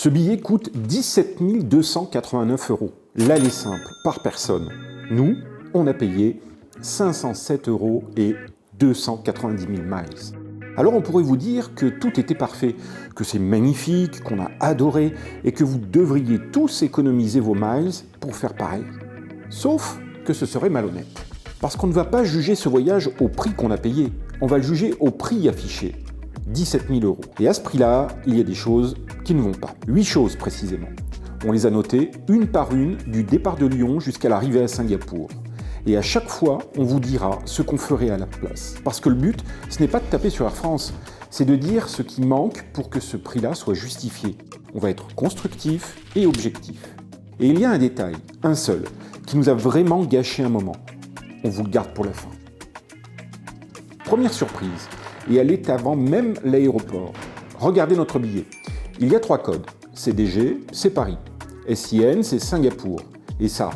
Ce billet coûte 17 289 €, l'aller simple, par personne. Nous, on a payé 507 € et 290 000 miles. Alors on pourrait vous dire que tout était parfait, que c'est magnifique, qu'on a adoré et que vous devriez tous économiser vos miles pour faire pareil. Sauf que ce serait malhonnête. Parce qu'on ne va pas juger ce voyage au prix qu'on a payé, on va le juger au prix affiché, 17 000 €. Et à ce prix-là, il y a des choses qui ne vont pas. 8 choses précisément. On les a notées une par une du départ de Lyon jusqu'à l'arrivée à Singapour. Et à chaque fois, on vous dira ce qu'on ferait à la place. Parce que le but, ce n'est pas de taper sur Air France, c'est de dire ce qui manque pour que ce prix-là soit justifié. On va être constructif et objectif. Et il y a un détail, un seul, qui nous a vraiment gâché un moment. On vous le garde pour la fin. Première surprise, et elle est avant même l'aéroport. Regardez notre billet. Il y a 3 codes. CDG, c'est Paris. SIN, c'est Singapour. Et ça,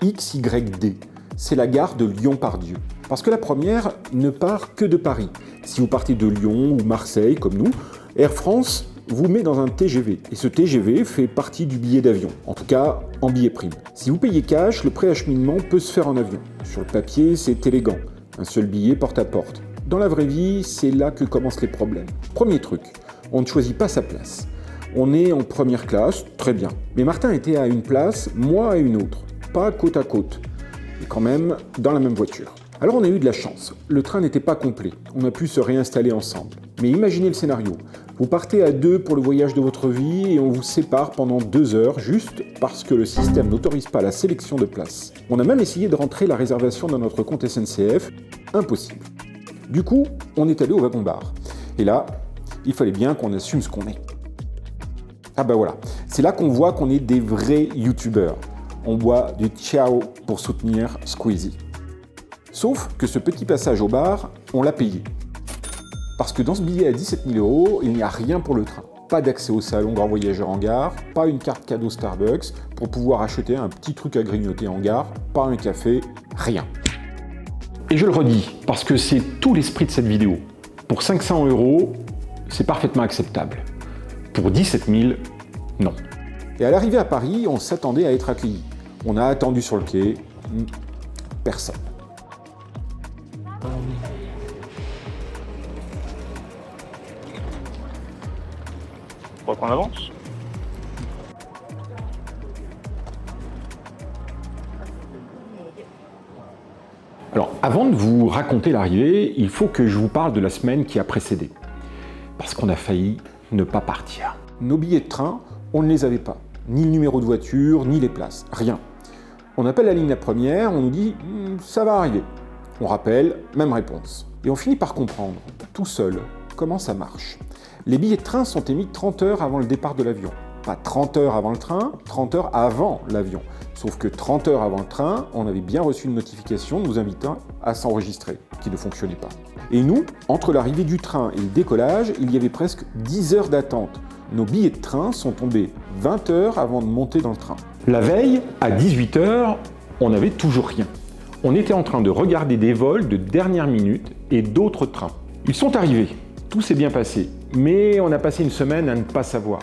XYD, c'est la gare de Lyon-Part-Dieu. Parce que la première ne part que de Paris. Si vous partez de Lyon ou Marseille, comme nous, Air France vous met dans un TGV. Et ce TGV fait partie du billet d'avion, en tout cas en billet prime. Si vous payez cash, le préacheminement peut se faire en avion. Sur le papier, c'est élégant. Un seul billet porte à porte. Dans la vraie vie, c'est là que commencent les problèmes. Premier truc, on ne choisit pas sa place. On est en première classe, très bien. Mais Martin était à une place, moi à une autre. Pas côte à côte. Et quand même dans la même voiture. Alors on a eu de la chance, le train n'était pas complet, on a pu se réinstaller ensemble. Mais imaginez le scénario, vous partez à 2 pour le voyage de votre vie et on vous sépare pendant 2 heures juste parce que le système n'autorise pas la sélection de places. On a même essayé de rentrer la réservation dans notre compte SNCF, impossible. Du coup, on est allé au wagon-bar. Et là, il fallait bien qu'on assume ce qu'on est. Ah bah voilà, c'est là qu'on voit qu'on est des vrais youtubeurs. On boit du ciao pour soutenir Squeezie. Sauf que ce petit passage au bar, on l'a payé. Parce que dans ce billet à 17 000 €, il n'y a rien pour le train. Pas d'accès au salon grand voyageur en gare, pas une carte cadeau Starbucks pour pouvoir acheter un petit truc à grignoter en gare, pas un café, rien. Et je le redis, parce que c'est tout l'esprit de cette vidéo. Pour 500 €, c'est parfaitement acceptable. Pour 17 000, non. Et à l'arrivée à Paris, on s'attendait à être accueillis. On a attendu sur le quai, personne. On va prendre l'avance. Alors, avant de vous raconter l'arrivée, il faut que je vous parle de la semaine qui a précédé. Parce qu'on a failli ne pas partir. Nos billets de train, on ne les avait pas. Ni le numéro de voiture, ni les places, rien. On appelle la ligne première, on nous dit « ça va arriver ». On rappelle, même réponse. Et on finit par comprendre, tout seul, comment ça marche. Les billets de train sont émis 30 heures avant le départ de l'avion. Pas 30 heures avant le train, 30 heures avant l'avion. Sauf que 30 heures avant le train, on avait bien reçu une notification nous invitant à s'enregistrer, qui ne fonctionnait pas. Et nous, entre l'arrivée du train et le décollage, il y avait presque 10 heures d'attente. Nos billets de train sont tombés 20 heures avant de monter dans le train. La veille, à 18 heures, on n'avait toujours rien. On était en train de regarder des vols de dernière minute et d'autres trains. Ils sont arrivés, tout s'est bien passé, mais on a passé une semaine à ne pas savoir.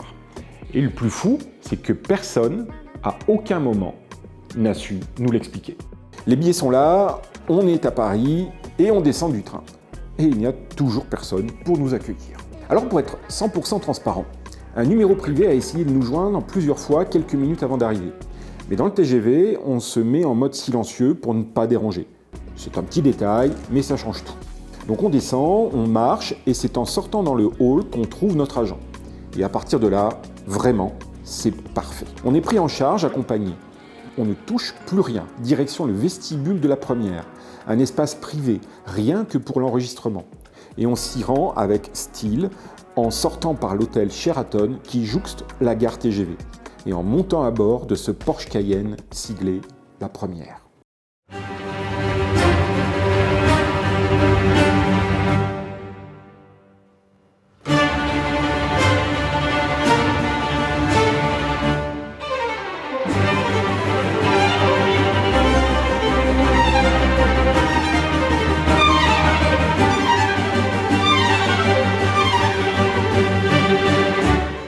Et le plus fou, c'est que personne, à aucun moment, n'a su nous l'expliquer. Les billets sont là, on est à Paris et on descend du train. Et il n'y a toujours personne pour nous accueillir. Alors pour être 100% transparent, un numéro privé a essayé de nous joindre plusieurs fois quelques minutes avant d'arriver. Mais dans le TGV, on se met en mode silencieux pour ne pas déranger. C'est un petit détail, mais ça change tout. Donc on descend, on marche, et c'est en sortant dans le hall qu'on trouve notre agent. Et à partir de là, vraiment, c'est parfait. On est pris en charge, accompagné. On ne touche plus rien. Direction le vestibule de la première. Un espace privé, rien que pour l'enregistrement. Et on s'y rend avec style, en sortant par l'hôtel Sheraton qui jouxte la gare TGV. Et en montant à bord de ce Porsche Cayenne siglé la première.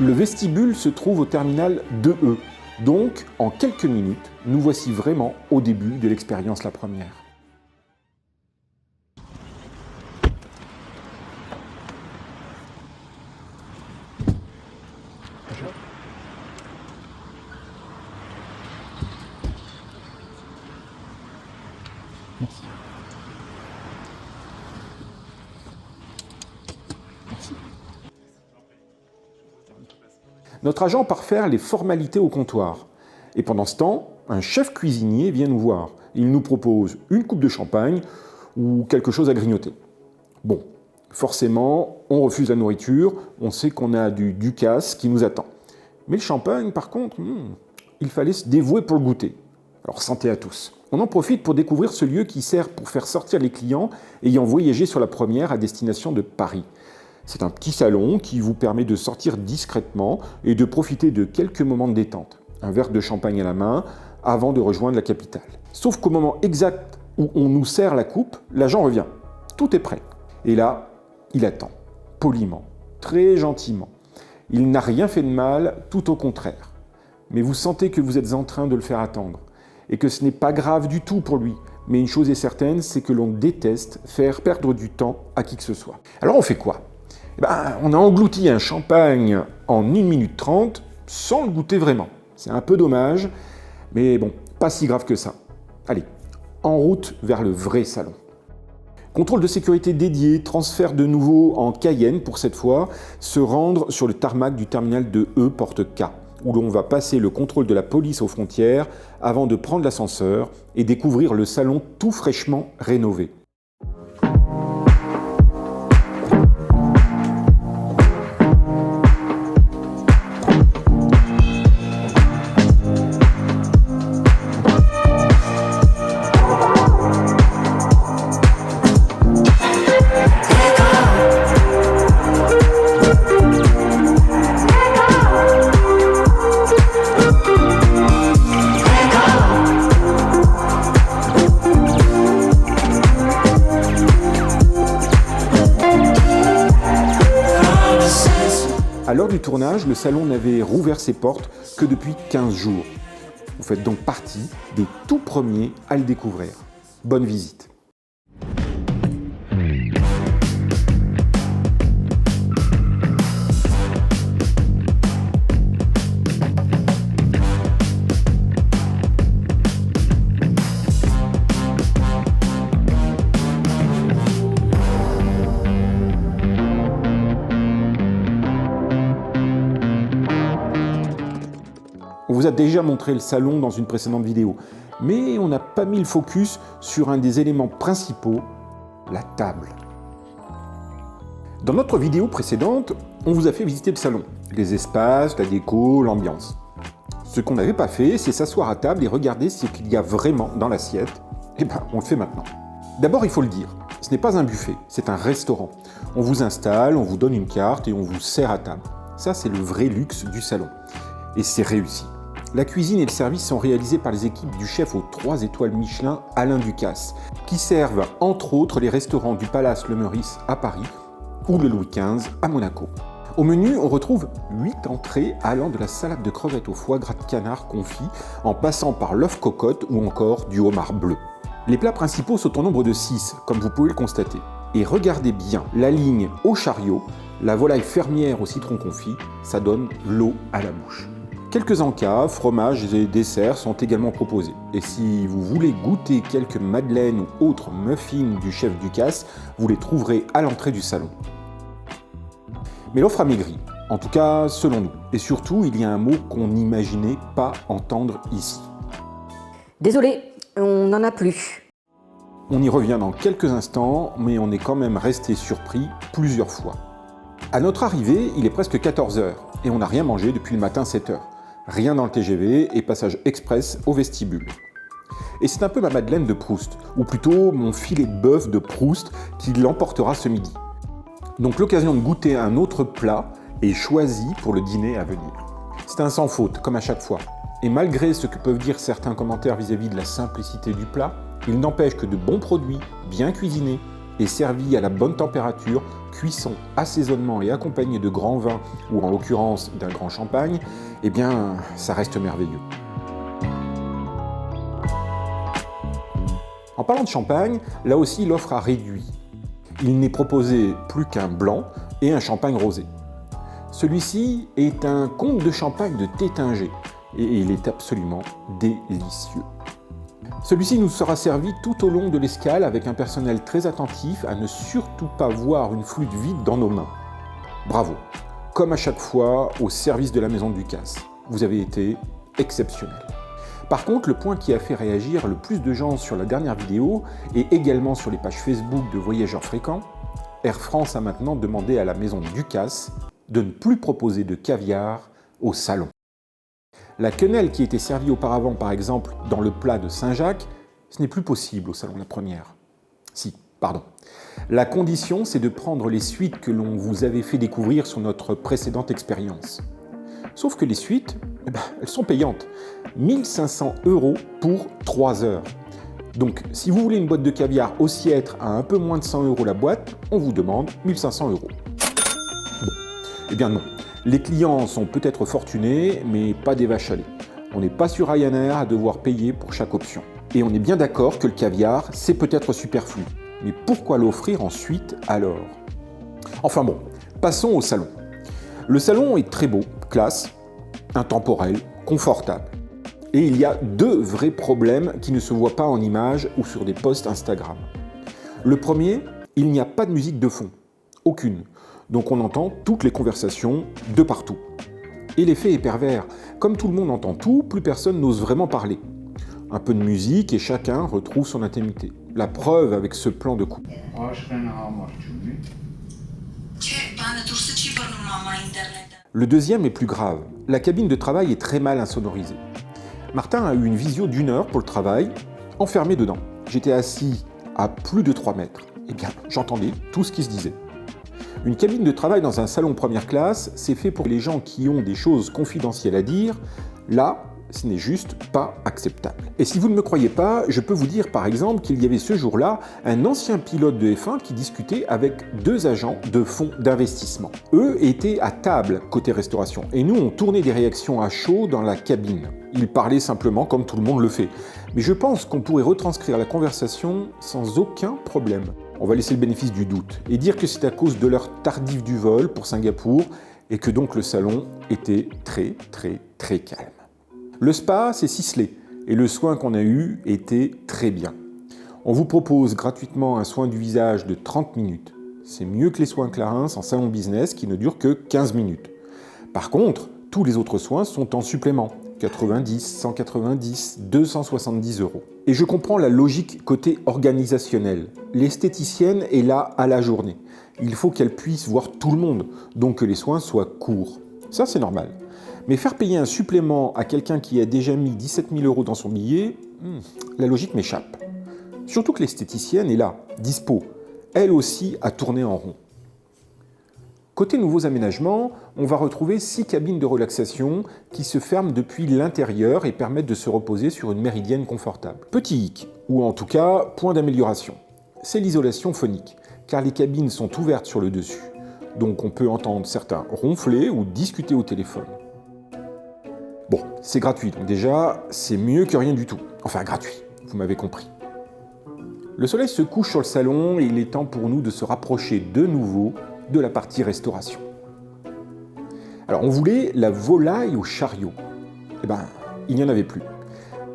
Le Le vestibule se trouve au terminal 2E. Donc, en quelques minutes, nous voici vraiment au début de l'expérience la première. Merci. Notre agent part faire les formalités au comptoir. Et pendant ce temps, un chef cuisinier vient nous voir. Il nous propose une coupe de champagne ou quelque chose à grignoter. Bon, forcément, on refuse la nourriture, on sait qu'on a du Ducasse qui nous attend. Mais le champagne, par contre, il fallait se dévouer pour le goûter. Alors santé à tous. On en profite pour découvrir ce lieu qui sert pour faire sortir les clients ayant voyagé sur la première à destination de Paris. C'est un petit salon qui vous permet de sortir discrètement et de profiter de quelques moments de détente. Un verre de champagne à la main avant de rejoindre la capitale. Sauf qu'au moment exact où on nous sert la coupe, l'agent revient. Tout est prêt. Et là, il attend, poliment, très gentiment. Il n'a rien fait de mal, tout au contraire. Mais vous sentez que vous êtes en train de le faire attendre. Et que ce n'est pas grave du tout pour lui. Mais une chose est certaine, c'est que l'on déteste faire perdre du temps à qui que ce soit. Alors on fait quoi ? On a englouti un champagne en 1 minute 30 sans le goûter vraiment. C'est un peu dommage, mais bon, pas si grave que ça. Allez, en route vers le vrai salon. Contrôle de sécurité dédié, transfert de nouveau en Cayenne pour cette fois, se rendre sur le tarmac du terminal de E porte K, où l'on va passer le contrôle de la police aux frontières avant de prendre l'ascenseur et découvrir le salon tout fraîchement rénové. À l'heure du tournage, le salon n'avait rouvert ses portes que depuis 15 jours. Vous faites donc partie des tout premiers à le découvrir. Bonne visite. On vous a déjà montré le salon dans une précédente vidéo, mais on n'a pas mis le focus sur un des éléments principaux, la table. Dans notre vidéo précédente, on vous a fait visiter le salon, les espaces, la déco, l'ambiance. Ce qu'on n'avait pas fait, c'est s'asseoir à table et regarder ce qu'il y a vraiment dans l'assiette. On le fait maintenant. D'abord, il faut le dire, ce n'est pas un buffet, c'est un restaurant. On vous installe, on vous donne une carte et on vous sert à table. Ça, c'est le vrai luxe du salon. Et c'est réussi. La cuisine et le service sont réalisés par les équipes du chef aux 3 étoiles Michelin Alain Ducasse, qui servent entre autres les restaurants du Palace Le Meurice à Paris ou le Louis XV à Monaco. Au menu, on retrouve 8 entrées allant de la salade de crevettes au foie gras de canard confit, en passant par l'œuf cocotte ou encore du homard bleu. Les plats principaux sont au nombre de 6, comme vous pouvez le constater. Et regardez bien la ligne au chariot, la volaille fermière au citron confit, ça donne l'eau à la bouche. Quelques encas, fromages et desserts sont également proposés. Et si vous voulez goûter quelques madeleines ou autres muffins du chef Ducasse, vous les trouverez à l'entrée du salon. Mais l'offre a maigri, en tout cas selon nous. Et surtout, il y a un mot qu'on n'imaginait pas entendre ici. Désolé, on n'en a plus. On y revient dans quelques instants, mais on est quand même resté surpris plusieurs fois. À notre arrivée, il est presque 14 h et on n'a rien mangé depuis le matin 7 h. Rien dans le TGV et passage express au vestibule. Et c'est un peu ma Madeleine de Proust, ou plutôt mon filet de bœuf de Proust qui l'emportera ce midi. Donc l'occasion de goûter un autre plat est choisie pour le dîner à venir. C'est un sans faute, comme à chaque fois. Et malgré ce que peuvent dire certains commentaires vis-à-vis de la simplicité du plat, il n'empêche que de bons produits, bien cuisinés, et servi à la bonne température, cuisson, assaisonnement et accompagné de grands vins, ou en l'occurrence d'un grand champagne, eh bien, ça reste merveilleux. En parlant de champagne, là aussi l'offre a réduit. Il n'est proposé plus qu'un blanc et un champagne rosé. Celui-ci est un comte de champagne de Tétinger et il est absolument délicieux. Celui-ci nous sera servi tout au long de l'escale avec un personnel très attentif à ne surtout pas voir une flûte vide dans nos mains. Bravo, comme à chaque fois au service de la maison de Ducasse. Vous avez été exceptionnel. Par contre, le point qui a fait réagir le plus de gens sur la dernière vidéo et également sur les pages Facebook de voyageurs fréquents, Air France a maintenant demandé à la maison Ducasse de ne plus proposer de caviar au salon. La quenelle qui était servie auparavant, par exemple, dans le plat de Saint-Jacques, ce n'est plus possible au salon La Première. Si, pardon. La condition, c'est de prendre les suites que l'on vous avait fait découvrir sur notre précédente expérience. Sauf que les suites, elles sont payantes. 1 500 € pour 3 heures. Donc, si vous voulez une boîte de caviar Ossiètre à un peu moins de 100 € la boîte, on vous demande 1 500 €. Bon. Eh bien non. Les clients sont peut-être fortunés, mais pas des vaches à lait. On n'est pas sur Ryanair à devoir payer pour chaque option. Et on est bien d'accord que le caviar, c'est peut-être superflu. Mais pourquoi l'offrir ensuite alors? Enfin bon, passons au salon. Le salon est très beau, classe, intemporel, confortable. Et il y a 2 vrais problèmes qui ne se voient pas en images ou sur des posts Instagram. Le premier, il n'y a pas de musique de fond. Aucune. Donc on entend toutes les conversations de partout. Et l'effet est pervers. Comme tout le monde entend tout, plus personne n'ose vraiment parler. Un peu de musique et chacun retrouve son intimité. La preuve avec ce plan de coupe. Le deuxième est plus grave. La cabine de travail est très mal insonorisée. Martin a eu une visio d'1 heure pour le travail, enfermé dedans. J'étais assis à plus de 3 mètres. Eh bien, j'entendais tout ce qui se disait. Une cabine de travail dans un salon première classe, c'est fait pour les gens qui ont des choses confidentielles à dire. Là, ce n'est juste pas acceptable. Et si vous ne me croyez pas, je peux vous dire par exemple qu'il y avait ce jour-là un ancien pilote de F1 qui discutait avec 2 agents de fonds d'investissement. Eux étaient à table côté restauration et nous on tournait des réactions à chaud dans la cabine. Ils parlaient simplement comme tout le monde le fait. Mais je pense qu'on pourrait retranscrire la conversation sans aucun problème. On va laisser le bénéfice du doute et dire que c'est à cause de l'heure tardive du vol pour Singapour et que donc le salon était très calme. Le spa, c'est Sisley et le soin qu'on a eu était très bien. On vous propose gratuitement un soin du visage de 30 minutes. C'est mieux que les soins Clarins en salon business qui ne durent que 15 minutes. Par contre, tous les autres soins sont en supplément. 90, 190, 270 €. Et je comprends la logique côté organisationnel. L'esthéticienne est là à la journée. Il faut qu'elle puisse voir tout le monde, donc que les soins soient courts. Ça, c'est normal. Mais faire payer un supplément à quelqu'un qui a déjà mis 17 000 € dans son billet, la logique m'échappe. Surtout que l'esthéticienne est là, dispo, elle aussi à tourner en rond. Côté nouveaux aménagements, on va retrouver 6 cabines de relaxation qui se ferment depuis l'intérieur et permettent de se reposer sur une méridienne confortable. Petit hic, ou en tout cas point d'amélioration, c'est l'isolation phonique, car les cabines sont ouvertes sur le dessus. Donc on peut entendre certains ronfler ou discuter au téléphone. Bon, c'est gratuit, donc déjà, c'est mieux que rien du tout. Enfin, gratuit, vous m'avez compris. Le soleil se couche sur le salon et il est temps pour nous de se rapprocher de nouveau de la partie restauration. Alors, on voulait la volaille au chariot. Eh ben, il n'y en avait plus.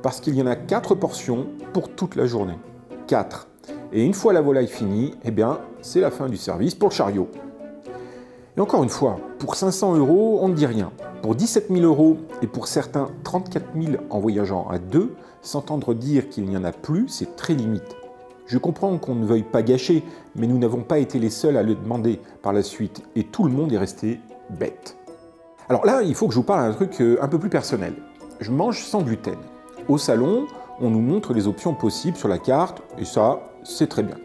Parce qu'il y en a 4 portions pour toute la journée. 4. Et une fois la volaille finie, eh bien, c'est la fin du service pour le chariot. Et encore une fois, pour 500 €, on ne dit rien. Pour 17 000 € et pour certains 34 000 en voyageant à 2, s'entendre dire qu'il n'y en a plus, c'est très limite. Je comprends qu'on ne veuille pas gâcher, mais nous n'avons pas été les seuls à le demander par la suite, et tout le monde est resté bête. Alors là, il faut que je vous parle d'un truc un peu plus personnel. Je mange sans gluten. Au salon, on nous montre les options possibles sur la carte, et ça, c'est très bien.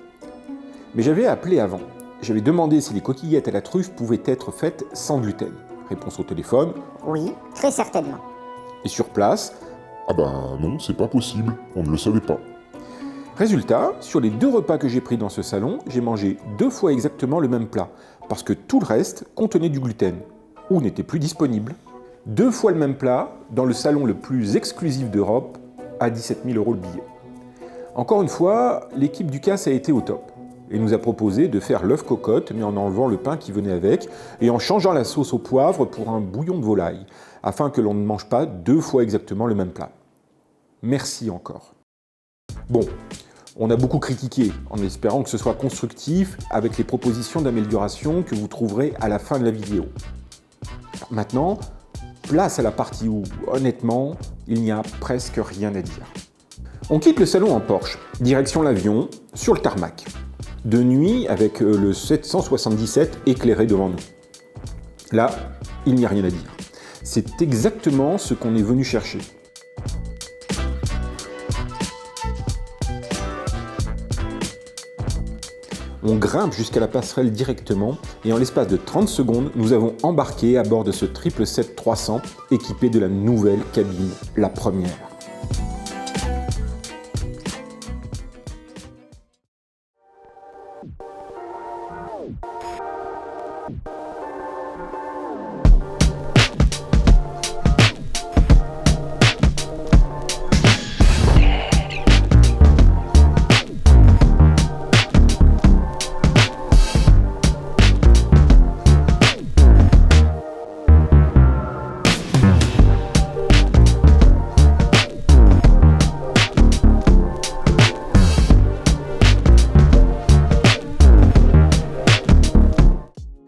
Mais j'avais appelé avant. J'avais demandé si les coquillettes à la truffe pouvaient être faites sans gluten. Réponse au téléphone. Oui, très certainement. Et sur place. Ah bah non, c'est pas possible, on ne le savait pas. Résultat, sur les 2 repas que j'ai pris dans ce salon, j'ai mangé 2 fois exactement le même plat, parce que tout le reste contenait du gluten, ou n'était plus disponible. 2 fois le même plat, dans le salon le plus exclusif d'Europe, à 17 000 € le billet. Encore une fois, l'équipe du CAS a été au top, et nous a proposé de faire l'œuf cocotte, mais en enlevant le pain qui venait avec, et en changeant la sauce au poivre pour un bouillon de volaille, afin que l'on ne mange pas 2 fois exactement le même plat. Merci encore. Bon, on a beaucoup critiqué, en espérant que ce soit constructif avec les propositions d'amélioration que vous trouverez à la fin de la vidéo. Alors maintenant, place à la partie où, honnêtement, il n'y a presque rien à dire. On quitte le salon en Porsche, direction l'avion, sur le tarmac. De nuit, avec le 777 éclairé devant nous. Là, il n'y a rien à dire. C'est exactement ce qu'on est venu chercher. On grimpe jusqu'à la passerelle directement et en l'espace de 30 secondes, nous avons embarqué à bord de ce 777-300 équipé de la nouvelle cabine, la première.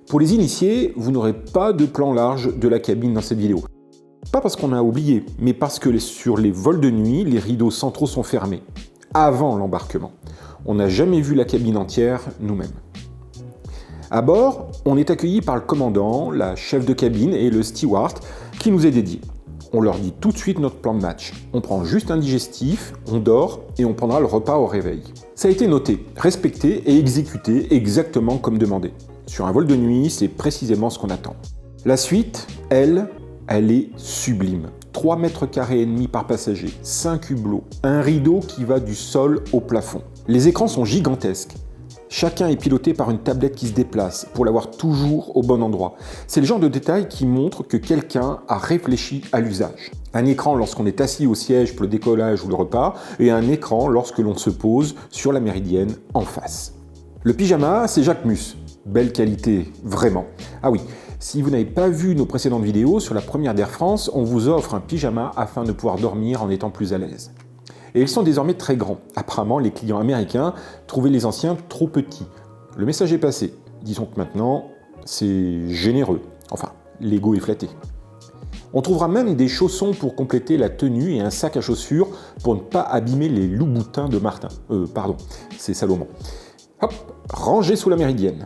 Pour les initiés, vous n'aurez pas de plan large de la cabine dans cette vidéo. Pas parce qu'on a oublié, mais parce que sur les vols de nuit, les rideaux centraux sont fermés, avant l'embarquement. On n'a jamais vu la cabine entière nous-mêmes. À bord, on est accueilli par le commandant, la chef de cabine et le steward qui nous est dédié. On leur dit tout de suite notre plan de match. On prend juste un digestif, on dort et on prendra le repas au réveil. Ça a été noté, respecté et exécuté exactement comme demandé. Sur un vol de nuit, c'est précisément ce qu'on attend. La suite, elle est sublime. 3,5 mètres carrés par passager, 5 hublots, un rideau qui va du sol au plafond. Les écrans sont gigantesques. Chacun est piloté par une tablette qui se déplace pour l'avoir toujours au bon endroit. C'est le genre de détail qui montre que quelqu'un a réfléchi à l'usage. Un écran lorsqu'on est assis au siège pour le décollage ou le repas, et un écran lorsque l'on se pose sur la méridienne en face. Le pyjama, c'est Jacquemus. Belle qualité, vraiment. Ah oui, si vous n'avez pas vu nos précédentes vidéos, sur la première d'Air France, on vous offre un pyjama afin de pouvoir dormir en étant plus à l'aise. Et ils sont désormais très grands. Apparemment, les clients américains trouvaient les anciens trop petits. Le message est passé. Disons que maintenant, c'est généreux. Enfin, l'ego est flatté. On trouvera même des chaussons pour compléter la tenue et un sac à chaussures pour ne pas abîmer les loups-boutins de Martin. C'est Salomon. Hop, rangé sous la méridienne.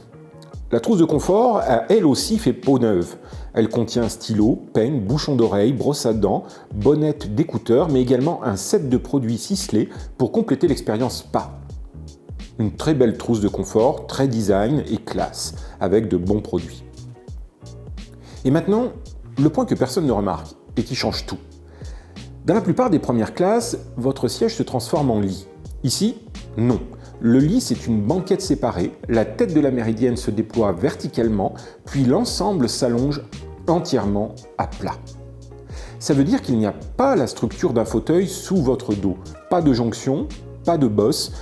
La trousse de confort a elle aussi fait peau neuve. Elle contient stylo, peigne, bouchon d'oreille, brosse à dents, bonnette d'écouteurs, mais également un set de produits ciselés pour compléter l'expérience spa. Une très belle trousse de confort, très design et classe, avec de bons produits. Et maintenant, le point que personne ne remarque et qui change tout. Dans la plupart des premières classes, votre siège se transforme en lit. Ici, non. Le lit, c'est une banquette séparée, la tête de la méridienne se déploie verticalement, puis l'ensemble s'allonge entièrement à plat. Ça veut dire qu'il n'y a pas la structure d'un fauteuil sous votre dos, pas de jonction, pas de bosse,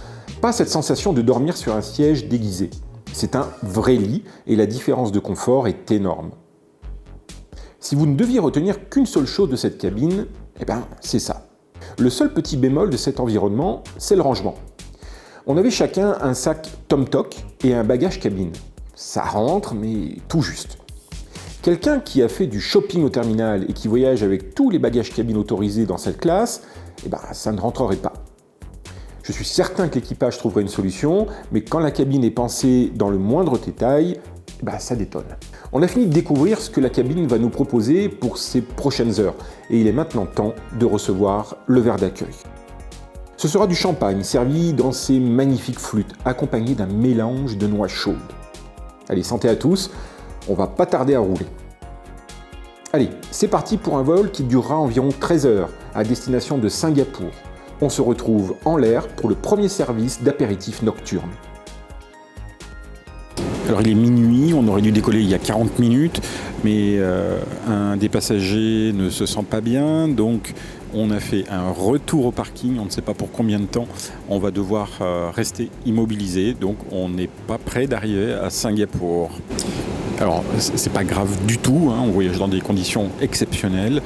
pas cette sensation de dormir sur un siège déguisé. C'est un vrai lit et la différence de confort est énorme. Si vous ne deviez retenir qu'une seule chose de cette cabine, c'est ça. Le seul petit bémol de cet environnement, c'est le rangement. On avait chacun un sac Tomtoc et un bagage cabine. Ça rentre, mais tout juste. Quelqu'un qui a fait du shopping au terminal et qui voyage avec tous les bagages cabine autorisés dans cette classe, ça ne rentrerait pas. Je suis certain que l'équipage trouverait une solution, mais quand la cabine est pensée dans le moindre détail, ça détonne. On a fini de découvrir ce que la cabine va nous proposer pour ces prochaines heures, et il est maintenant temps de recevoir le verre d'accueil. Ce sera du champagne servi dans ces magnifiques flûtes, accompagné d'un mélange de noix chaudes. Allez, santé à tous, on va pas tarder à rouler. Allez, c'est parti pour un vol qui durera environ 13 heures à destination de Singapour. on se retrouve en l'air pour le premier service d'apéritif nocturne. Alors il est minuit, on aurait dû décoller il y a 40 minutes, mais un des passagers ne se sent pas bien, donc on a fait un retour au parking, on ne sait pas pour combien de temps, on va devoir rester immobilisé, donc on n'est pas prêt d'arriver à Singapour. Alors, c'est pas grave du tout, hein, on voyage dans des conditions exceptionnelles.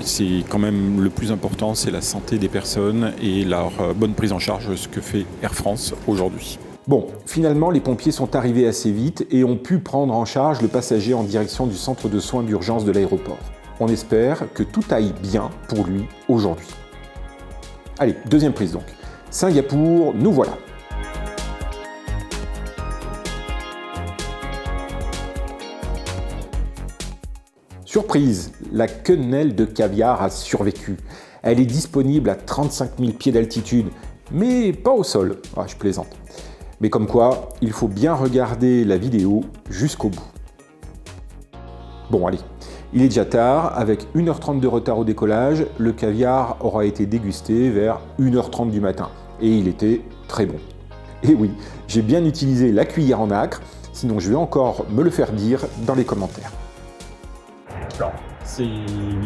C'est quand même le plus important, c'est la santé des personnes et leur bonne prise en charge, ce que fait Air France aujourd'hui. Bon, finalement, les pompiers sont arrivés assez vite et ont pu prendre en charge le passager en direction du centre de soins d'urgence de l'aéroport. On espère que tout aille bien pour lui aujourd'hui. Allez, deuxième prise donc. Singapour, nous voilà. Surprise, la quenelle de caviar a survécu. Elle est disponible à 35 000 pieds d'altitude, mais pas au sol. Ah, je plaisante. Mais comme quoi, il faut bien regarder la vidéo jusqu'au bout. Bon, allez, il est déjà tard. Avec 1h30 de retard au décollage, le caviar aura été dégusté vers 1h30 du matin. Et il était très bon. Et oui, j'ai bien utilisé la cuillère en nacre, sinon je vais encore me le faire dire dans les commentaires. Alors, c'est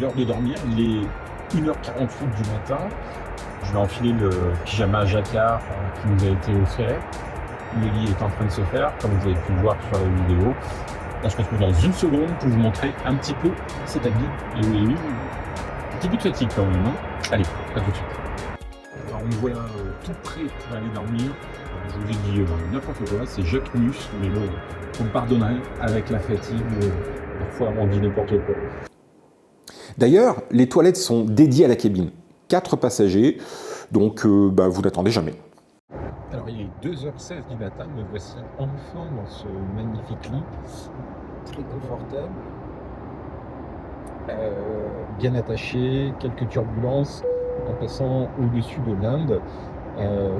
l'heure de dormir, il est 1h48 du matin. Je vais enfiler le pyjama jacquard qui nous a été offert. Le lit est en train de se faire, comme vous avez pu le voir sur la vidéo. On se retrouve dans une seconde pour vous montrer un petit peu cet habit. Et oui, un petit peu de fatigue quand même. Hein. Allez, à tout de suite. Alors, on me voilà tout prêt pour aller dormir. Je vous ai dit n'importe quoi, c'est Jacques Mus, mais bon, vous me pardonnerez avec la fatigue. Parfois, on dit n'importe quoi. D'ailleurs, les toilettes sont dédiées à la cabine. 4 passagers, donc vous n'attendez jamais. Alors, il est 2h16 du matin, me voici enfin dans ce magnifique lit, très confortable, bien attaché, quelques turbulences en passant au-dessus de l'Inde,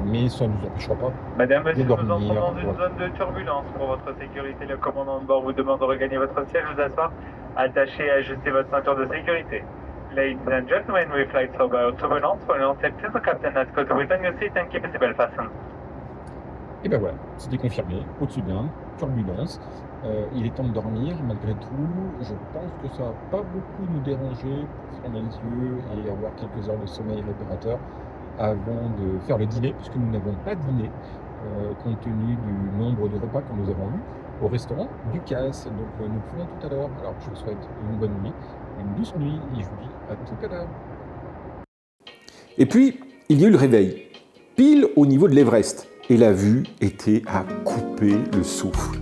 mais ça ne nous empêchera pas Madame, de monsieur, nous entrons dormir. dans une zone de turbulence. Pour votre sécurité, le commandant de bord vous demande de regagner votre siège, vous asseoir, attacher et ajuster votre ceinture de sécurité. Ladies and gentlemen, we fly about turbulence. For an safety, the captain has got to return your seat and keep the seatbelt fastened. Et ben voilà, c'était confirmé, au-dessus de l'Inde, turbulence. Il est temps de dormir, malgré tout. Je pense que ça va pas beaucoup nous déranger pour fermer les yeux et avoir quelques heures de sommeil réparateur avant de faire le dîner, puisque nous n'avons pas dîné, compte tenu du nombre de repas que nous avons eus au restaurant du CAS. Donc nous pouvons tout à l'heure. Alors je vous souhaite une bonne nuit, une douce nuit, et je vous dis à tout à l'heure. Et puis, il y a eu le réveil, pile au niveau de l'Everest. Et la vue était à couper le souffle.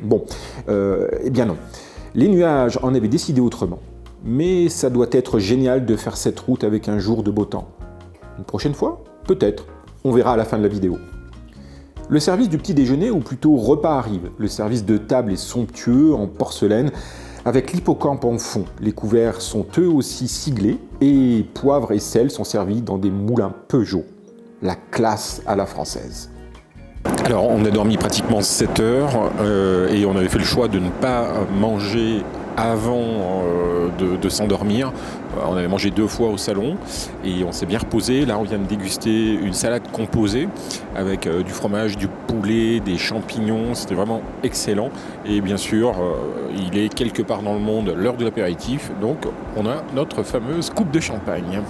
Bon, eh bien non. Les nuages en avaient décidé autrement. Mais ça doit être génial de faire cette route avec un jour de beau temps. Une prochaine fois? Peut-être. On verra à la fin de la vidéo. Le service du petit déjeuner, ou plutôt repas, arrive. Le service de table est somptueux en porcelaine, avec l'hippocampe en fond. Les couverts sont eux aussi siglés, et poivre et sel sont servis dans des moulins Peugeot. La classe à la française. Alors, on a dormi pratiquement 7 heures et on avait fait le choix de ne pas manger avant de s'endormir. On avait mangé 2 fois au salon et on s'est bien reposé. Là, on vient de déguster une salade composée avec du fromage, du poulet, des champignons. C'était vraiment excellent. Et bien sûr, il est quelque part dans le monde l'heure de l'apéritif. Donc, on a notre fameuse coupe de champagne.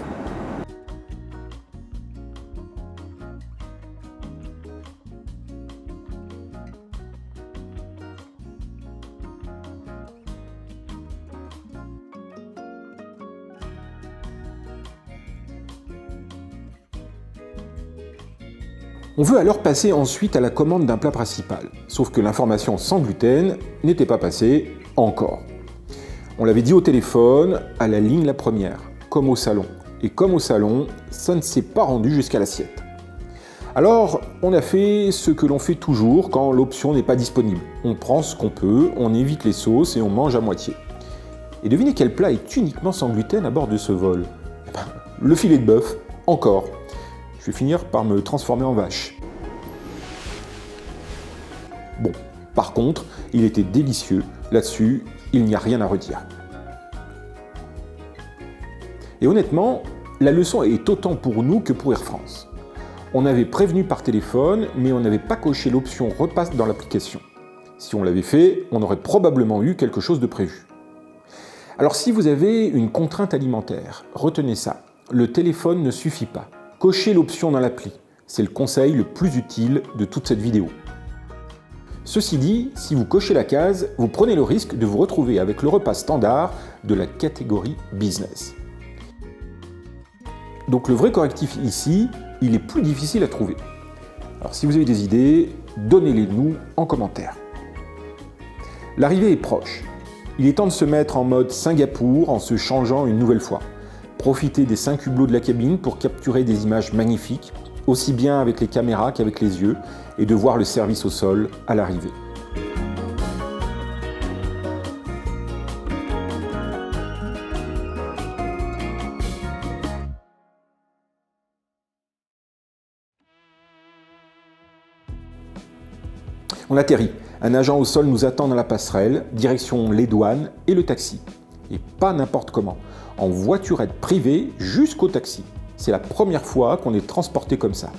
On veut alors passer ensuite à la commande d'un plat principal, sauf que l'information sans gluten n'était pas passée encore. On l'avait dit au téléphone, à la ligne la première, comme au salon. Et comme au salon, ça ne s'est pas rendu jusqu'à l'assiette. Alors, on a fait ce que l'on fait toujours quand l'option n'est pas disponible. On prend ce qu'on peut, on évite les sauces et on mange à moitié. Et devinez quel plat est uniquement sans gluten à bord de ce vol? Le filet de bœuf, encore. Je je vais finir par me transformer en vache. Bon, par contre, il était délicieux. Là-dessus, il n'y a rien à redire. Et honnêtement, la leçon est autant pour nous que pour Air France. On avait prévenu par téléphone, mais on n'avait pas coché l'option repas dans l'application. Si on l'avait fait, on aurait probablement eu quelque chose de prévu. Alors si vous avez une contrainte alimentaire, retenez ça, le téléphone ne suffit pas. Cochez l'option dans l'appli, c'est le conseil le plus utile de toute cette vidéo. Ceci dit, si vous cochez la case, vous prenez le risque de vous retrouver avec le repas standard de la catégorie business. Donc le vrai correctif ici, il est plus difficile à trouver. Alors si vous avez des idées, donnez-les nous en commentaire. L'arrivée est proche. Il est temps de se mettre en mode Singapour en se changeant une nouvelle fois. Profitez des 5 hublots de la cabine pour capturer des images magnifiques, aussi bien avec les caméras qu'avec les yeux, et de voir le service au sol à l'arrivée. On atterrit. Un agent au sol nous attend dans la passerelle, direction les douanes et le taxi. Et pas n'importe comment, en voiturette privée jusqu'au taxi. C'est la première fois qu'on est transporté comme ça.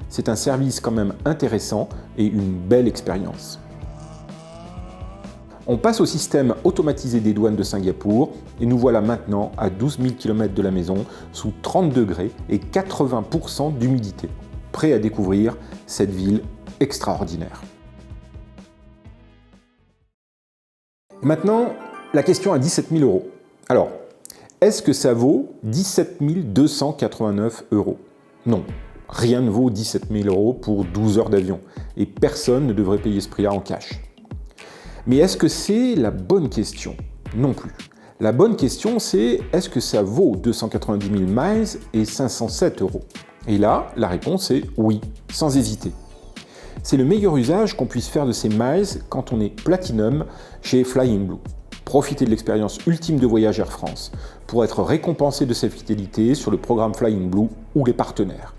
C'est un service quand même intéressant et une belle expérience. On passe au système automatisé des douanes de Singapour et nous voilà maintenant à 12 000 km de la maison, sous 30 degrés et 80% d'humidité. Prêt à découvrir cette ville extraordinaire. Maintenant, la question à 17 000 €. Alors, est-ce que ça vaut 17 289 €? Non, rien ne vaut 17 000 € pour 12 heures d'avion, et personne ne devrait payer ce prix-là en cash. Mais est-ce que c'est la bonne question? Non plus. La bonne question, c'est est-ce que ça vaut 290 000 miles et 507 €? Et là, la réponse est oui, sans hésiter. C'est le meilleur usage qu'on puisse faire de ces miles quand on est Platinum chez Flying Blue. Profitez de l'expérience ultime de voyage Air France pour être récompensé de sa fidélité sur le programme Flying Blue ou les partenaires.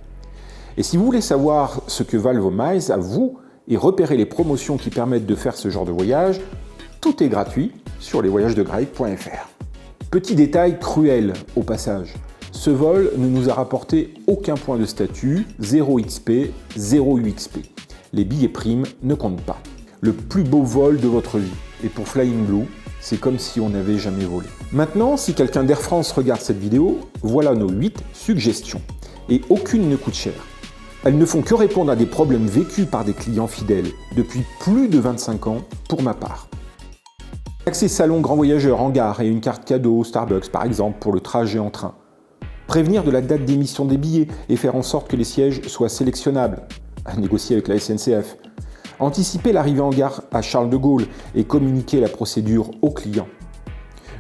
Et si vous voulez savoir ce que valent vos miles à vous et repérer les promotions qui permettent de faire ce genre de voyage, tout est gratuit sur lesvoyagesdegreg.fr. Petit détail cruel au passage, ce vol ne nous a rapporté aucun point de statut, 0 XP, 0 UXP. Les billets primes ne comptent pas. Le plus beau vol de votre vie. Et pour Flying Blue, c'est comme si on n'avait jamais volé. Maintenant, si quelqu'un d'Air France regarde cette vidéo, voilà nos 8 suggestions. Et aucune ne coûte cher. Elles ne font que répondre à des problèmes vécus par des clients fidèles depuis plus de 25 ans pour ma part. Accès salon grand voyageur en gare et une carte cadeau Starbucks par exemple pour le trajet en train. Prévenir de la date d'émission des billets et faire en sorte que les sièges soient sélectionnables. À négocier avec la SNCF. Anticiper l'arrivée en gare à Charles de Gaulle et communiquer la procédure au client.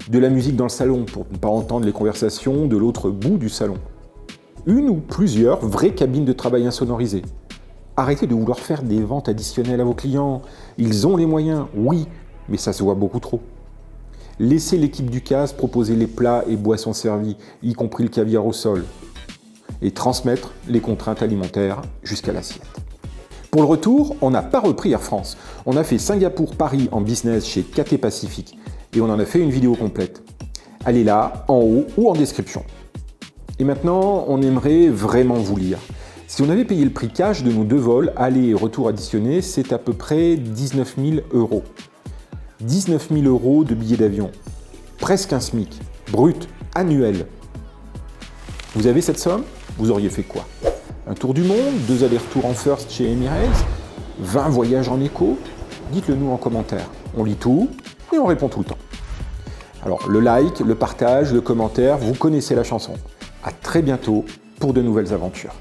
De la musique dans le salon pour ne pas entendre les conversations de l'autre bout du salon. Une ou plusieurs vraies cabines de travail insonorisées. Arrêtez de vouloir faire des ventes additionnelles à vos clients. Ils ont les moyens, oui, mais ça se voit beaucoup trop. Laissez l'équipe du CAS proposer les plats et boissons servis, y compris le caviar au sol. Et transmettre les contraintes alimentaires jusqu'à l'assiette. Pour le retour, on n'a pas repris Air France. On a fait Singapour-Paris en business chez Cathay Pacific et on en a fait une vidéo complète. Elle est là, en haut ou en description. Et maintenant, on aimerait vraiment vous lire. Si on avait payé le prix cash de nos 2 vols, aller et retour additionnés, c'est à peu près 19 000 €. 19 000 € de billets d'avion. Presque un SMIC. Brut, annuel. Vous avez cette somme? Vous auriez fait quoi? Un tour du monde, 2 allers-retours en first chez Emirates, 20 voyages en éco? Dites-le nous en commentaire. On lit tout et on répond tout le temps. Alors le like, le partage, le commentaire, vous connaissez la chanson. À très bientôt pour de nouvelles aventures.